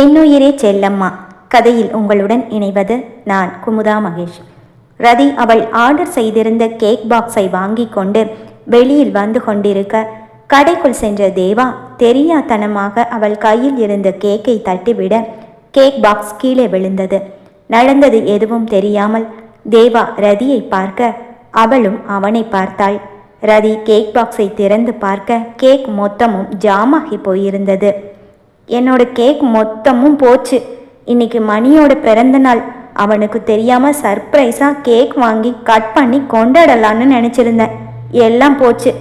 என்னுயிரே செல்லம்மா கதையில் உங்களுடன் இணைவது நான் குமுதா மகேஷ். ரதி அவள் ஆர்டர் செய்திருந்த கேக் பாக்ஸை வாங்கி கொண்டு வெளியில் வந்து கொண்டிருக்க கடைக்குள் சென்ற தேவா தெரியாதனமாக அவள் கையில் இருந்த கேக்கை தட்டிவிட கேக் பாக்ஸ் கீழே விழுந்தது. நடந்தது எதுவும் தெரியாமல் தேவா ரதியை பார்க்க அவளும் அவனை பார்த்தாள். ரதி கேக் பாக்ஸை திறந்து பார்க்க கேக் மொத்தமும் ஜாமாகி போயிருந்தது. என்னோட கேக் மொத்தமும் போச்சு. இன்னைக்கு மணியோட பிறந்த நாள். அவனுக்கு தெரியாம சர்ப்ரைஸா கேக் வாங்கி கட் பண்ணி கொண்டாடலான்னு நினைச்சிருந்தேன். எல்லாம் போச்சு.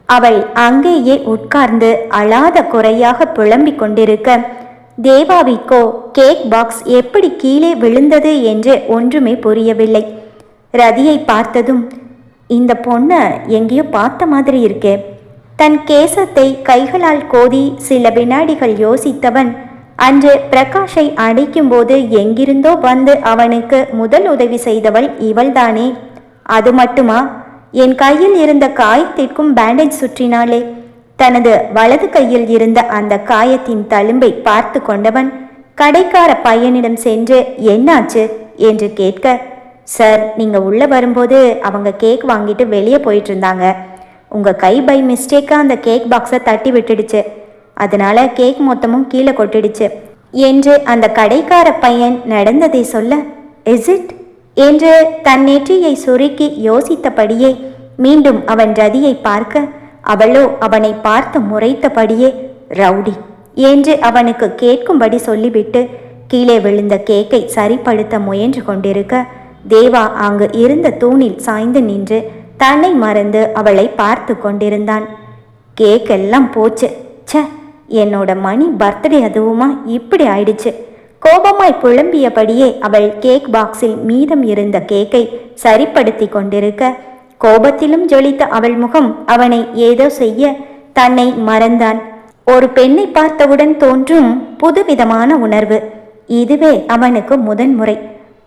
அவள் அங்கேயே உட்கார்ந்து அழாத குறையாக புலம்பிக் கொண்டிருக்க தேவாவிக்கோ கேக் பாக்ஸ் எப்படி கீழே விழுந்தது என்று ஒன்றுமே புரியவில்லை. ரதியை பார்த்ததும் இந்த பொண்ணை எங்கேயோ பார்த்த மாதிரி இருக்கே. தன் கேசத்தை கைகளால் கோதி சில வினாடிகள் யோசித்தவன் அன்று பிரகாஷை அடைக்கும்போது எங்கிருந்தோ வந்து அவனுக்கு முதல் உதவி செய்தவள் இவள்தானே. அது மட்டுமா, என் கையில் இருந்த காயத்திற்கும் பேண்டேஜ் சுற்றினாளே. தனது வலது கையில் இருந்த அந்த காயத்தின் தழும்பை பார்த்து கொண்டவன் கடைக்கார பையனிடம் சென்று என்னாச்சு என்று கேட்க, சார், நீங்கள் உள்ளே வரும்போது அவங்க கேக் வாங்கிட்டு வெளியே போயிட்டு இருந்தாங்க. உங்கள் கை பை மிஸ்டேக்காக அந்த கேக் பாக்ஸை தட்டி விட்டுடுச்சு. அதனால கேக் மொத்தமும் கீழே கொட்டிடுச்சு என்று அந்த கடைக்கார பையன் நடந்ததை சொல்ல, இஸ் இட் என்று தன் நெற்றியை சுருக்கி யோசித்தபடியே மீண்டும் அவன் ரதியை பார்க்க அவளோ அவனை பார்த்து முறைத்தபடியே ரவுடி என்று அவனுக்கு கேட்கும்படி சொல்லிவிட்டு கீழே விழுந்த கேக்கை சரிப்படுத்த முயன்று கொண்டிருக்க தேவா அங்கு இருந்த தூணில் சாய்ந்து நின்று தன்னை மறந்து அவளை பார்த்து கொண்டிருந்தான். கேக் எல்லாம் போச்சு. ச, என்னோட மணி பர்த்டே அதுவுமா இப்படி ஆயிடுச்சு. கோபமாய் புலம்பியபடியே அவள் கேக் பாக்ஸில் மீதம் இருந்த கேக்கை சரிப்படுத்தி கொண்டிருக்க கோபத்திலும் ஜொலித்த அவள் முகம் அவனை ஏதோ செய்ய தன்னை மறந்தான். ஒரு பெண்ணை பார்த்தவுடன் தோன்றும் புதுவிதமான உணர்வு. இதுவே அவனுக்கு முதன்முறை.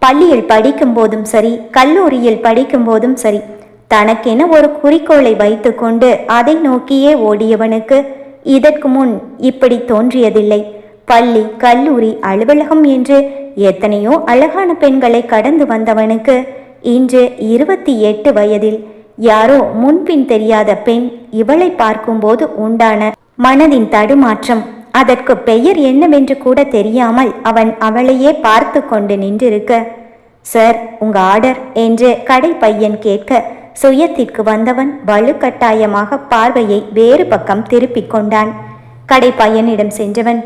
பள்ளியில் படிக்கும் போதும் சரி, கல்லூரியில் படிக்கும் போதும் சரி, தனக்கென ஒரு குறிக்கோளை வைத்து கொண்டு அதை நோக்கியே ஓடியவனுக்கு இதற்கு முன் இப்படி தோன்றியதில்லை. பள்ளி, கல்லூரி, அலுவலகம் என்று எத்தனையோ அழகான பெண்களை கடந்து வந்தவனுக்கு இன்று 28 வயதில் யாரோ முன்பின் தெரியாத பெண் இவளை பார்க்கும்போது உண்டான மனதின் தடுமாற்றம், அதற்கு பெயர் என்னவென்று கூட தெரியாமல் அவன் அவளையே பார்த்து கொண்டு நின்றிருக்க, சார், உங்க ஆர்டர் என்று கடை பையன் கேட்க சுயத்திற்கு வந்தவன் வலுக்கட்டாயமாக பார்வையை வேறு பக்கம் திருப்பிக் கொண்டான். கடை பையனிடம் சென்றவன்,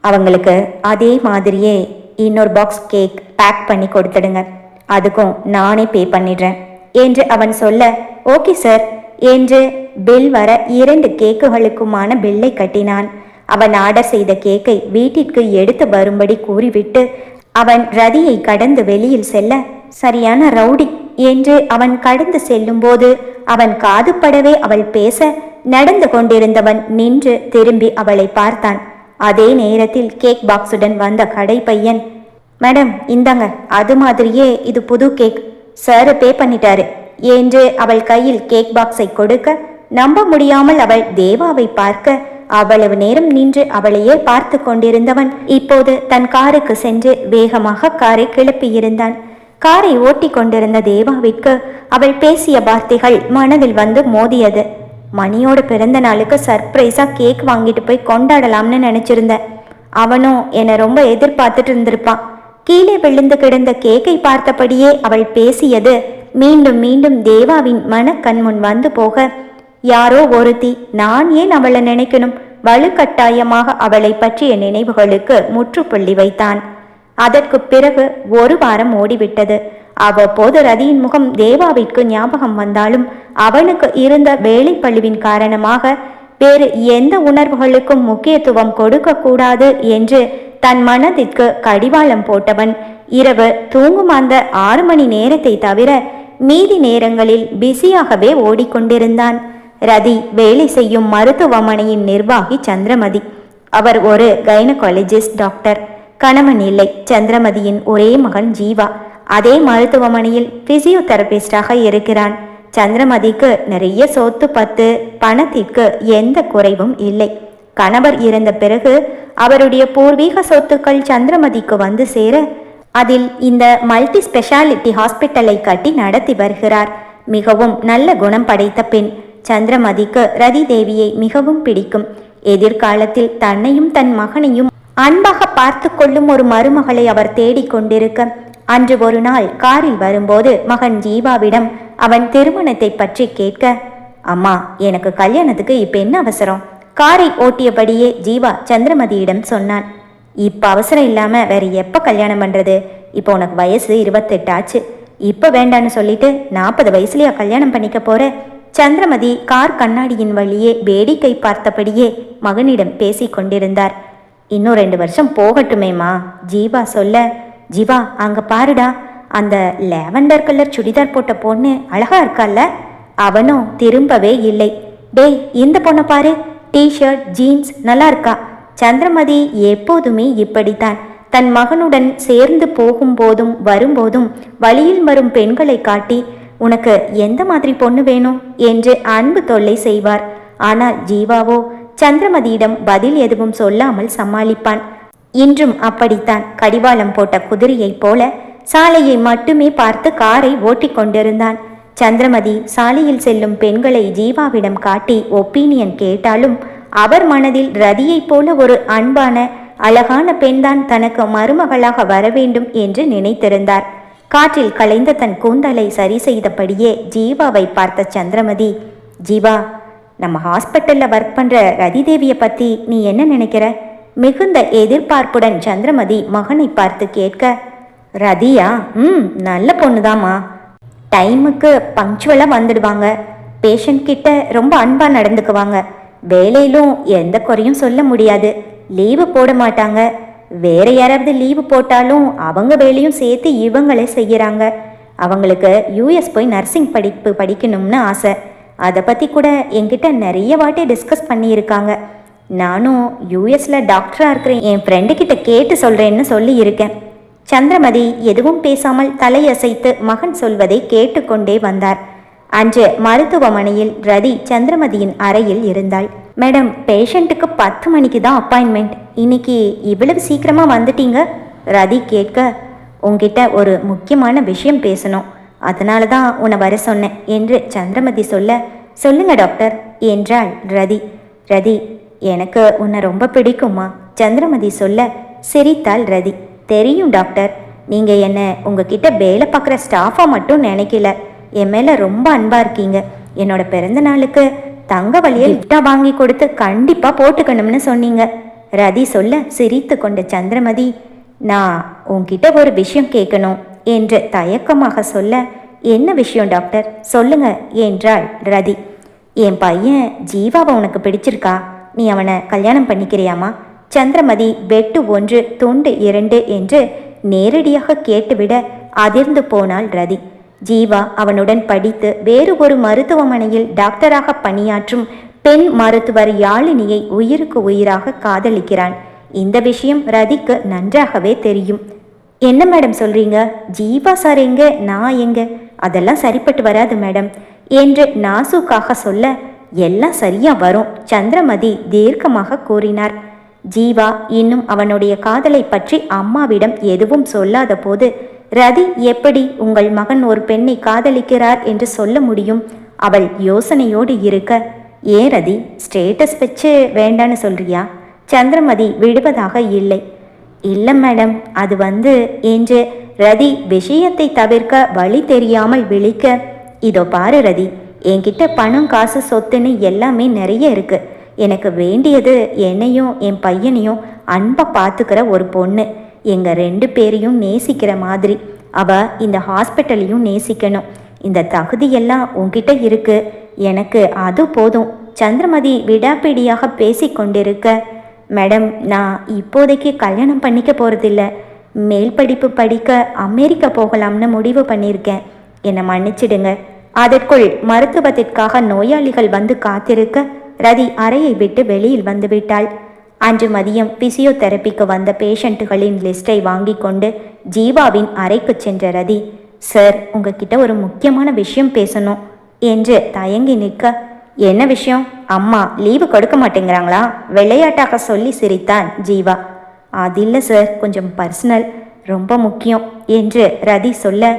அவங்களுக்கு அதே மாதிரியே இன்னொரு பாக்ஸ் கேக் பேக் பண்ணி கொடுத்துடுங்க, அதுக்கும் நானே பே பண்ணிடுறேன் என்று அவன் சொல்ல, ஓகே சார் என்று பில் வர 2 கேக்குகளுக்குமான பில்லை கட்டினான். அவன் ஆர்டர் செய்த கேக்கை வீட்டிற்கு எடுத்து வரும்படி கூறிவிட்டு அவன் ரதியை கடந்து வெளியில் செல்ல, சரியான ரவுடி என்று அவன் கடந்து செல்லும்போது அவன் காதுபடவே அவள் பேச நடந்து கொண்டிருந்தவன் நின்று திரும்பி அவளை பார்த்தான். அதே நேரத்தில் கேக் பாக்ஸுடன் வந்த கடை பையன், மேடம் இந்தாங்க, அது மாதிரியே இது புது கேக், சார் பே பண்ணிட்டாரு என்று அவள் கையில் கேக் பாக்ஸை கொடுக்க நம்ப முடியாமல் அவள் தேவாவை பார்க்க அவ்வளவு நேரம் நின்று அவளையே பார்த்து கொண்டிருந்தவன் இப்போது தன் காருக்கு சென்று வேகமாக காரை கிளப்பியிருந்தான். காரை ஓட்டி கொண்டிருந்த தேவாவிற்கு அவள் பேசிய வார்த்தைகள் மனதில் வந்து மோதியது. மணியோட பிறந்த நாளுக்கு சர்ப்ரைஸா கேக் வாங்கிட்டு போய் கொண்டாடலாம்னு நினைச்சிருந்தேன். அவனும் என்னை ரொம்ப எதிர்பார்த்துட்டு இருந்திருப்பான். கீழே விழுந்து கிடந்த கேக்கை பார்த்தபடியே அவள் பேசியது மீண்டும் மீண்டும் தேவாவின் மனக்கண்முன் வந்து போக, யாரோ ஒருத்தி, நான் ஏன் அவளை நினைக்கணும்? வலுக்கட்டாயமாக அவளை பற்றிய நினைவுகளுக்கு முற்றுப்புள்ளி வைத்தான். அதற்கு பிறகு 1 வாரம் ஓடிவிட்டது. அவ்வப்போது ரதியின் முகம் தேவாவிற்கு ஞாபகம் வந்தாலும் அவனுக்கு இருந்த வேலைப்பழுவின் காரணமாக வேறு எந்த உணர்வுகளுக்கும் முக்கியத்துவம் கொடுக்க கூடாது என்று தன் மனதிற்கு கடிவாளம் போட்டவன் இரவு தூங்கும் அந்த 6 மணி நேரத்தை தவிர மீதி நேரங்களில் பிஸியாகவே ஓடிக்கொண்டிருந்தான். ரதி வேலை செய்யும் மருத்துவமனையின் நிர்வாகி சந்திரமதி. அவர் ஒரு கைனகாலஜிஸ்ட் டாக்டர். கணவன் இல்லை. சந்திரமதியின் ஒரே மகன் ஜீவா அதே மருத்துவமனையில் பிசியோதெரபிஸ்டாக இருக்கிறான். சந்திரமதிக்கு நிறைய சொத்து பத்து, பணத்திற்கு எந்த குறைவும் இல்லை. கணவர் இறந்த பிறகு அவருடைய பூர்வீக சொத்துக்கள் சந்திரமதிக்கு வந்து சேர அதில் இந்த மல்டி ஸ்பெஷாலிட்டி ஹாஸ்பிட்டலை கட்டி நடத்தி வருகிறார். மிகவும் நல்ல குணம் படைத்த பெண். சந்திரமதிக்கு ரதி தேவியை மிகவும் பிடிக்கும். எதிர்காலத்தில் தன்னையும் தன் மகனையும் அன்பாக பார்த்து கொள்ளும் ஒரு மருமகளை அவர் தேடிக்கொண்டிருக்க, அன்று ஒரு நாள் காரில் வரும்போது மகன் ஜீவாவிடம் அவன் திருமணத்தை பற்றி கேட்க, அம்மா எனக்கு கல்யாணத்துக்கு இப்ப என்ன அவசரம்? காரை ஓட்டியபடியே ஜீவா சந்திரமதியிடம் சொன்னான். இப்ப அவசரம் இல்லாம வேற எப்ப கல்யாணம் பண்றது? இப்போ உனக்கு வயசு 28 ஆச்சு. இப்ப வேண்டான்னு சொல்லிட்டு 40 வயசுலயா கல்யாணம் பண்ணிக்க போற? சந்திரமதி கார் கண்ணாடியின் வழியே வேடிக்கை பார்த்தபடியே மகனிடம் பேசி கொண்டிருந்தார். இன்னும் 2 வருஷம் போகட்டுமேமா, ஜீவா சொல்ல, ஜீவா அங்க பாருடா, அந்த லாவெண்டர் கலர் சுடிதார் போட்ட பொண்ணு அழகா இருக்கால. அவனும் திரும்பவே இல்லை. டேய் இந்த பொண்ணை பாரு, டிஷர்ட் ஜீன்ஸ் நல்லா இருக்கா. சந்திரமதி எப்போதுமே இப்படித்தான். தன் மகனுடன் சேர்ந்து போகும்போதும் வரும்போதும் வழியில் வரும் பெண்களை காட்டி, உனக்கு எந்த மாதிரி பொண்ணு வேணும் என்று அன்பு தொல்லை செய்வார். ஆனால் ஜீவாவோ சந்திரமதியிடம் பதில் எதுவும் சொல்லாமல் சமாளிப்பான். இன்றும் அப்படித்தான். கடிவாளம் போட்ட குதிரையைப் போல சாலையை மட்டுமே பார்த்து காரை ஓட்டிக் கொண்டிருந்தான். சந்திரமதி சாலையில் செல்லும் பெண்களை ஜீவாவிடம் காட்டி ஒப்பீனியன் கேட்டாலும் அவர் மனதில் ரதியைப் போல ஒரு அன்பான அழகான பெண்தான் தனக்கு மருமகளாக வரவேண்டும் என்று நினைத்திருந்தார். காற்றில் கலைந்த தன் கூந்தலை சரி செய்தபடியே ஜீவாவை பார்த்த சந்திரமதி, ஜீவா, நம்ம ஹாஸ்பிட்டல்ல ஒர்க் பண்ற ரதி தேவியை பத்தி நீ என்ன நினைக்கிற? மிகுந்த எதிர்பார்ப்புடன் சந்திரமதி மகனை பார்த்து கேட்க, ரதியா? நல்ல பொண்ணுதாம்மா. டைமுக்கு பங்க்சுவலாக வந்துடுவாங்க. பேஷண்ட் கிட்ட ரொம்ப அன்பாக நடந்துக்குவாங்க. வேலையிலும் எந்த குறையும் சொல்ல முடியாது. லீவு போட மாட்டாங்க. வேற யாராவது லீவு போட்டாலும் அவங்க வேலையும் சேர்த்து இவங்களே செய்கிறாங்க. அவங்களுக்கு யூஎஸ் போய் நர்சிங் படிப்பு படிக்கணும்னு ஆசை. அதை பற்றி கூட என்கிட்ட நிறைய வாட்டி டிஸ்கஸ் பண்ணியிருக்காங்க. நானும் யூஎஸில் டாக்டராக இருக்கிறேன், என் ஃப்ரெண்டு கிட்ட கேட்டு சொல்கிறேன்னு சொல்லி இருக்கேன். சந்திரமதி எதுவும் பேசாமல் தலையசைத்து மகன் சொல்வதை கேட்டுக்கொண்டே வந்தார். அன்று மருத்துவமனையில் ரதி சந்திரமதியின் அறையில் இருந்தாள். மேடம், பேஷண்ட்டுக்கு 10 மணிக்கு தான் அப்பாயின்மெண்ட். இன்னைக்கு இவ்வளவு சீக்கிரமா வந்துட்டீங்க? ரதி கேட்க, உங்ககிட்ட ஒரு முக்கியமான விஷயம் பேசணும், அதனால தான் உன்னை வர சொன்னேன் என்று சந்திரமதி சொல்ல, சொல்லுங்க டாக்டர் என்றாள் ரதி. ரதி, எனக்கு உன்னை ரொம்ப பிடிக்குமா? சந்திரமதி சொல்ல சிரித்தாள் ரதி. தெரியும் டாக்டர், நீங்கள் என்ன உங்ககிட்ட வேலை பார்க்குற ஸ்டாஃபாக மட்டும் நினைக்கல, என் மேலே ரொம்ப அன்பாக இருக்கீங்க. என்னோட பிறந்த நாளுக்கு தங்க வழியை கிஃப்டாக வாங்கி கொடுத்து கண்டிப்பாக போட்டுக்கணும்னு சொன்னீங்க. ரதி சொல்ல சிரித்து கொண்ட சந்திரமதி, நான் உங்ககிட்ட ஒரு விஷயம் கேட்கணும் என்று தயக்கமாக சொல்ல, என்ன விஷயம் டாக்டர், சொல்லுங்க என்றாள் ரதி. என் பையன் ஜீவாவை உனக்கு பிடிச்சிருக்கா? நீ அவனை கல்யாணம் பண்ணிக்கிறியாமா? சந்திரமதி வெட்டு 1 துண்டு 2 என்று நேரடியாக கேட்டுவிட அதிர்ந்து போனாள் ரதி. ஜீவா அவனுடன் படித்து வேறு ஒரு மருத்துவமனையில் டாக்டராக பணியாற்றும் பெண் மருத்துவர் யாழினியை உயிருக்கு உயிராக காதலிக்கிறான். இந்த விஷயம் ரதிக்கு நன்றாகவே தெரியும். என்ன மேடம் சொல்றீங்க? ஜீவா சார் எங்க, நான் எங்க? அதெல்லாம் சரிப்பட்டு வராது மேடம் என்று நாசுக்காக சொல்ல, எல்லாம் சரியா வரும், சந்திரமதி தீர்க்கமாக கூறினார். ஜீவா இன்னும் அவனுடைய காதலை பற்றி அம்மாவிடம் எதுவும் சொல்லாத போது, ரதி எப்படி உங்கள் மகன் ஒரு பெண்ணை காதலிக்கிறார் என்று சொல்ல முடியும்? அவள் யோசனையோடு இருக்க, ஏன் ரதி, ஸ்டேட்டஸ் வச்சு வேண்டான்னு சொல்றியா? சந்திரமதி விடுவதாக இல்லை. இல்லை மேடம், அது என்று ரதி விஷயத்தை தவிர்க்க வழி தெரியாமல் விழிக்க, இதோ பாரு ரதி, என்கிட்ட பணம் காசு சொத்துன்னு எல்லாமே நிறைய இருக்கு. எனக்கு வேண்டியது என்னையும் என் பையனையும் அன்பை பார்த்துக்கிற ஒரு பொண்ணு, எங்கள் 2 பேரையும் நேசிக்கிற மாதிரி. அவ இந்த ஹாஸ்பிட்டலையும் நேசிக்கணும். இந்த தகுதியெல்லாம் உன்கிட்ட இருக்கு, எனக்கு அது போதும். சந்திரமதி விடாப்பிடியாக பேசி கொண்டிருக்க, மேடம், நான் இப்போதைக்கு கல்யாணம் பண்ணிக்க போகிறதில்ல. மேல் படிப்பு படிக்க அமெரிக்கா போகலாம்னு முடிவு பண்ணியிருக்கேன். என்னை மன்னிச்சிடுங்க. அதற்குள் மருத்துவத்திற்காக நோயாளிகள் வந்து காத்திருக்க ரதி அறையை விட்டு வெளியில் வந்துவிட்டாள். அன்று மதியம் பிசியோதெரப்பிக்கு வந்த பேஷண்ட்டுகளின் லிஸ்டை வாங்கி கொண்டு ஜீவாவின் அறைக்கு சென்ற ரதி, சார், உங்ககிட்ட ஒரு முக்கியமான விஷயம் பேசணும் என்று தயங்கி நிற்க, என்ன விஷயம்? அம்மா லீவு கொடுக்க மாட்டேங்கிறாங்களா? விளையாட்டாக சொல்லி சிரித்தான் ஜீவா. அதில்லை சார், கொஞ்சம் பர்சனல், ரொம்ப முக்கியம் என்று ரதி சொல்ல,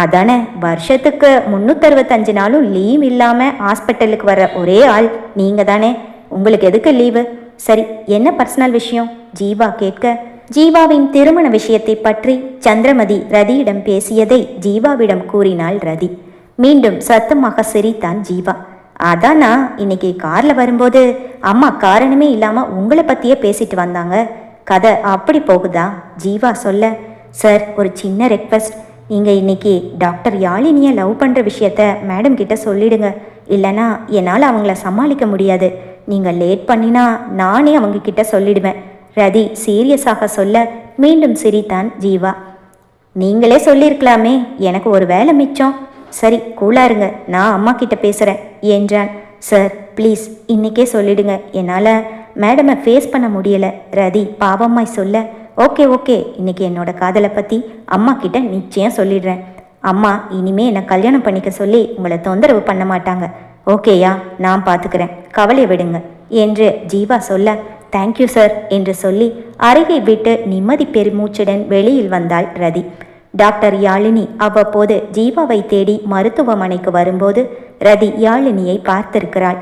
அதானே வருஷத்துக்கு 365 நாளும் லீவ் இல்லாமல் ஹாஸ்பிட்டலுக்கு வர்ற ஒரே ஆள் நீங்கள் தானே, உங்களுக்கு எதுக்கு லீவு? சரி, என்ன பர்சனல் விஷயம்? ஜீவா கேட்க, ஜீவாவின் திருமண விஷயத்தை பற்றி சந்திரமதி ரதியிடம் பேசியதை ஜீவாவிடம் கூறினாள் ரதி. மீண்டும் சத்தமாக சிரித்தான் ஜீவா. அதானா, இன்னைக்கு காரில் வரும்போது அம்மா காரணமே இல்லாமல் உங்களை பற்றியே பேசிட்டு வந்தாங்க. கதை அப்படி போகுதா? ஜீவா சொல்ல, சார் ஒரு சின்ன ரெக்வெஸ்ட், நீங்கள் இன்னைக்கு டாக்டர் யாழினியை லவ் பண்ணுற விஷயத்த மேடம் கிட்ட சொல்லிடுங்க. இல்லைனா என்னால் அவங்கள சமாளிக்க முடியாது. நீங்கள் லேட் பண்ணினா நானே அவங்க கிட்ட சொல்லிடுவேன். ரதி சீரியஸாக சொல்ல, மீண்டும் சிரித்தான் ஜீவா. நீங்களே சொல்லியிருக்கலாமே, எனக்கு ஒரு வேலை மிச்சம். சரி கூலாருங்க, நான் அம்மா கிட்ட பேசுகிறேன் என்றான். சார் ப்ளீஸ் இன்னைக்கே சொல்லிடுங்க, என்னால் மேடமை ஃபேஸ் பண்ண முடியலை. ரதி பாவமாய் சொல்ல, ஓகே ஓகே, இன்னைக்கு என்னோட காதலை பற்றி அம்மா கிட்ட நிச்சயம் சொல்லிடுறேன். அம்மா இனிமே என்னை கல்யாணம் பண்ணிக்க சொல்லி உங்களை தொந்தரவு பண்ண மாட்டாங்க. ஓகேயா, நான் பார்த்துக்கிறேன், கவலை விடுங்க என்று ஜீவா சொல்ல, தேங்க்யூ சார் என்று சொல்லி அருகே விட்டு நிம்மதி பெருமூச்சுடன் வெளியில் வந்தாள் ரதி. டாக்டர் யாழினி அவ்வப்போது ஜீவாவை தேடி மருத்துவமனைக்கு வரும்போது ரதி யாழினியை பார்த்திருக்கிறாள்.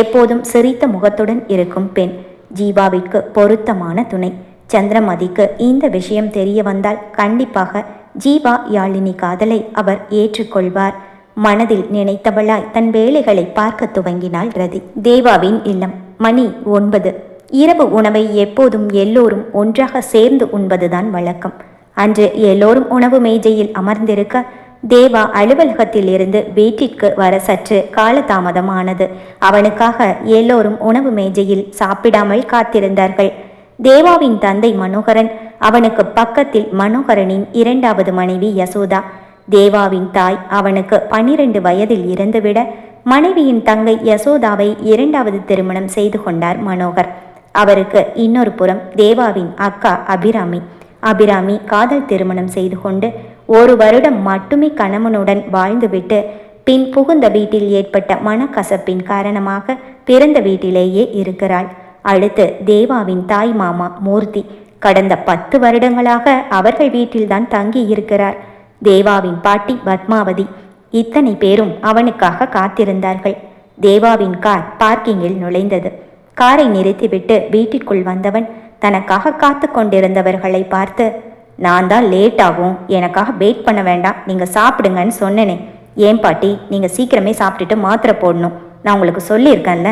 எப்போதும் சிரித்த முகத்துடன் இருக்கும் பெண், ஜீவாவிற்கு பொருத்தமான துணை. சந்திரமதிக்கு இந்த விஷயம் தெரிய வந்தால் கண்டிப்பாக ஜீவா யாழினி காதலை அவர் ஏற்றுக்கொள்வார். மனதில் நினைத்தவளாய் தன் வேலைகளை பார்க்க துவங்கினாள் ரதி. தேவாவின் இல்லம். மணி 9. இரவு உணவை எப்போதும் எல்லோரும் ஒன்றாக சேர்ந்து உண்பதுதான் வழக்கம். அன்று எல்லோரும் உணவு மேஜையில் அமர்ந்திருக்க தேவா அலுவலகத்தில் இருந்து வீட்டிற்கு வர சற்று காலதாமதமானது. அவனுக்காக எல்லோரும் உணவு மேஜையில் சாப்பிடாமல் காத்திருந்தார்கள். தேவாவின் தந்தை மனோகரன், அவனுக்கு பக்கத்தில் மனோகரனின் 2வது மனைவி யசோதா. தேவாவின் தாய் அவனுக்கு 12 வயதில் இருந்துவிட மனைவியின் தங்கை யசோதாவை 2வது திருமணம் செய்து கொண்டார் மனோகர். அவருக்கு இன்னொரு புறம் தேவாவின் அக்கா அபிராமி காதல் திருமணம் செய்து கொண்டு 1 வருடம் மட்டுமே கணவனுடன் வாழ்ந்துவிட்டு பின் புகுந்த வீட்டில் ஏற்பட்ட மனக்கசப்பின் காரணமாக பிறந்த வீட்டிலேயே இருக்கிறாள். அடுத்து தேவாவின் தாய் மாமா மூர்த்தி கடந்த 10 வருடங்களாக அவர்கள் வீட்டில்தான் தங்கி இருக்கிறார். தேவாவின் பாட்டி பத்மாவதி. இத்தனை பேரும் அவனுக்காக காத்திருந்தார்கள். தேவாவின் கார் பார்க்கிங்கில் நுழைந்தது. காரை நிறுத்திவிட்டு வீட்டிற்குள் வந்தவன் தனக்காக காத்து கொண்டிருந்தவர்களை பார்த்து, நான் தான் லேட் ஆகும், எனக்காக வெயிட் பண்ண வேண்டாம், நீங்கள் சாப்பிடுங்கன்னு சொன்னேனே. ஏன் பாட்டி, நீங்கள் சீக்கிரமே சாப்பிட்டுட்டு மாத்திரை போடணும், நான் உங்களுக்கு சொல்லியிருக்கேன்ல.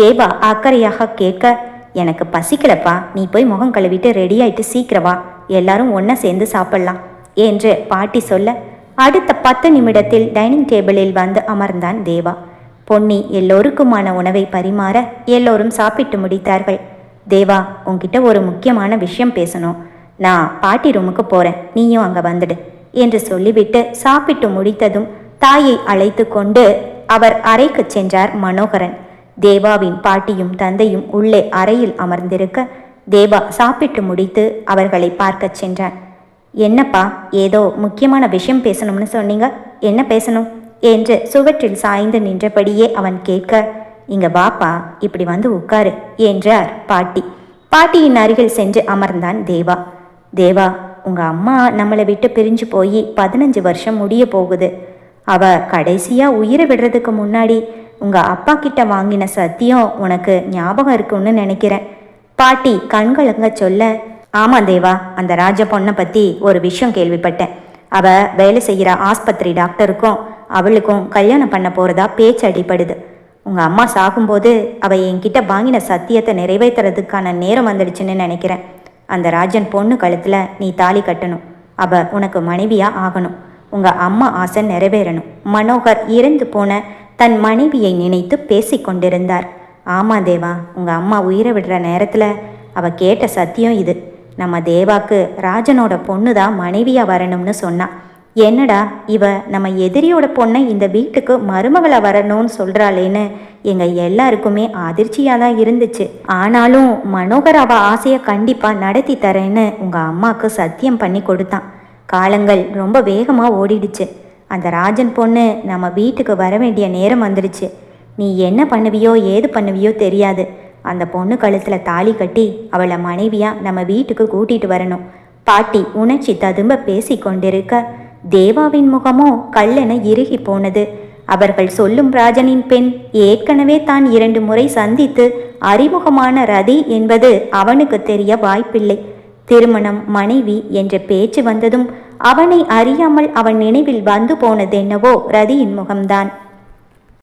தேவா அக்கறையாக கேட்க, எனக்கு பசிக்கலப்பா, நீ போய் முகம் கழுவிட்டு ரெடி ஆயிட்டு சீக்கிரவா, எல்லாரும் ஒன்றா சேர்ந்து சாப்பிடலாம் என்று பாட்டி சொல்ல, அடுத்த 10 நிமிடத்தில் டைனிங் டேபிளில் வந்து அமர்ந்தான் தேவா. பொன்னி எல்லோருக்குமான உணவை பரிமாற எல்லோரும் சாப்பிட்டு முடித்தார்கள். தேவா, உன்கிட்ட ஒரு முக்கியமான விஷயம் பேசணும். நான் பாட்டி ரூமுக்கு போகிறேன், நீயும் அங்கே வந்துடு என்று சொல்லிவிட்டு சாப்பிட்டு முடித்ததும் தாயை அழைத்து கொண்டு அவர் அறைக்கு சென்றார் மனோகரன். தேவாவின் பாட்டியும் தந்தையும் உள்ளே அறையில் அமர்ந்திருக்க தேவா சாப்பிட்டு முடித்து அவர்களை பார்க்க சென்றான். என்னப்பா, ஏதோ முக்கியமான விஷயம் பேசணும்னு சொன்னீங்க, என்ன பேசணும் என்று சுவற்றில் சாய்ந்து நின்றபடியே அவன் கேட்க, இங்க பாப்பா, இப்படி வந்து உட்காரு என்றார் பாட்டி. பாட்டியின் அருகில் சென்று அமர்ந்தான் தேவா. தேவா, உங்க அம்மா நம்மளை விட்டு பிரிஞ்சு போய் 15 வருஷம் முடிய போகுது. அவ கடைசியா உயிரை விடுறதுக்கு முன்னாடி உங்க அப்பா கிட்ட வாங்கின சத்தியம் உனக்கு ஞாபகம் இருக்குன்னு நினைக்கிறேன். பாட்டி கண்கலங்க சொல்ல, ஆமா தேவா, அந்த ராஜ பொண்ணை பத்தி ஒரு விஷயம் கேள்விப்பட்டேன். அவ வேலை செய்கிற ஆஸ்பத்திரி டாக்டருக்கும் அவளுக்கும் கல்யாணம் பண்ண போறதா பேச்சு அடிப்படுது. உங்க அம்மா சாகும்போது அவ என்கிட்ட வாங்கின சத்தியத்தை நிறைவேற்றுறதுக்கான நேரம் வந்துடுச்சுன்னு நினைக்கிறேன். அந்த ராஜன் பொண்ணு கழுத்துல நீ தாலி கட்டணும், அவ உனக்கு மனைவியா ஆகணும், உங்க அம்மா ஆசை நிறைவேறணும். மனோகர் இறந்து போன தன் மனைவியை நினைத்து பேசி கொண்டிருந்தார். ஆமா தேவா, உங்க அம்மா உயிரை விடுற நேரத்துல அவ கேட்ட சத்தியம் இது. நம்ம தேவாக்கு ராஜனோட பொண்ணு தான் மனைவியா வரணும்னு சொன்னா. என்னடா இவ நம்ம எதிரியோட பொண்ணை இந்த வீட்டுக்கு மருமகளை வரணும்னு சொல்றாளேன்னு எங்க எல்லாருக்குமே அதிர்ச்சியாக தான் இருந்துச்சு. ஆனாலும் மனோகர் அவ ஆசையை கண்டிப்பா நடத்தி தரேன்னு உங்க அம்மாவுக்கு சத்தியம் பண்ணி கொடுத்தான். காலங்கள் ரொம்ப வேகமாக ஓடிடுச்சு. அந்த ராஜன் பொண்ணு நம்ம வீட்டுக்கு வர வேண்டிய நேரம் வந்துடுச்சு. நீ என்ன பண்ணுவியோ ஏது பண்ணுவியோ தெரியாது. அந்த பொண்ணு கழுத்தில் தாலி கட்டி அவளை மனைவியா நம்ம வீட்டுக்கு கூட்டிட்டு வரணும். பாட்டி உணர்ச்சி ததும்ப பேசி கொண்டிருக்க தேவாவின் முகமோ கல்லென இறுகி போனது. அவர்கள் சொல்லும் ராஜனின் பெண் ஏற்கனவே தான் 2 முறை சந்தித்து அறிமுகமான ரதி என்பது அவனுக்கு தெரிய வாய்ப்பில்லை. திருமணம், மனைவி என்ற பேச்சு வந்ததும் அவனை அறியாமல் அவன் நினைவில் வந்து போனதென்னவோ ரதியின் முகம்தான்.